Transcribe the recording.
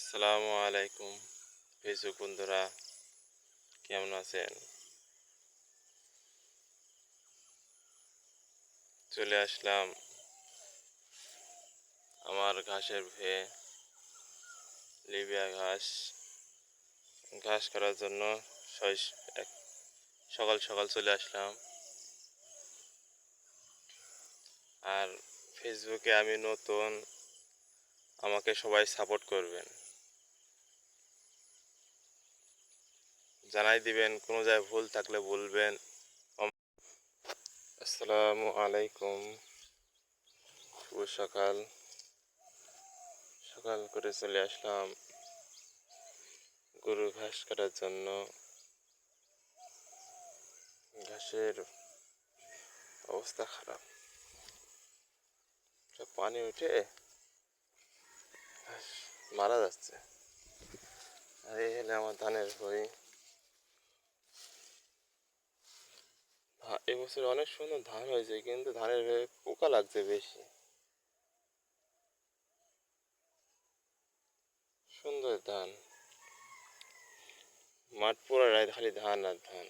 আসসালামু আলাইকুম ফেসবুক বন্ধুরা, কেমন আছেন? চলে আসলাম আমার ঘাসের ভুঁইয়ে। লিবিয়া ঘাস ঘাস করার জন্য সকাল সকাল চলে আসলাম। আর ফেসবুকে আমি নতুন, আমাকে সবাই সাপোর্ট করবেন, জানাই দিবেন, কোনো জায়গায় ভুল থাকলে বলবেন। আসসালামু আলাইকুম, শুভ সকাল। সকাল করে চলে আসলাম গরু ঘাস কাটার জন্য। ঘাসের অবস্থা খারাপ, সব পানি উঠে ঘাস মারা যাচ্ছে। আর এই হলে আমার ধানের ভুঁই। এবছর অনেক সুন্দর ধান হয়েছে, কিন্তু ধানের ভুঁইয়ে পোকা লাগছে বেশি। সুন্দর ধান, মাঠ পুরো খালি ধান আর ধান।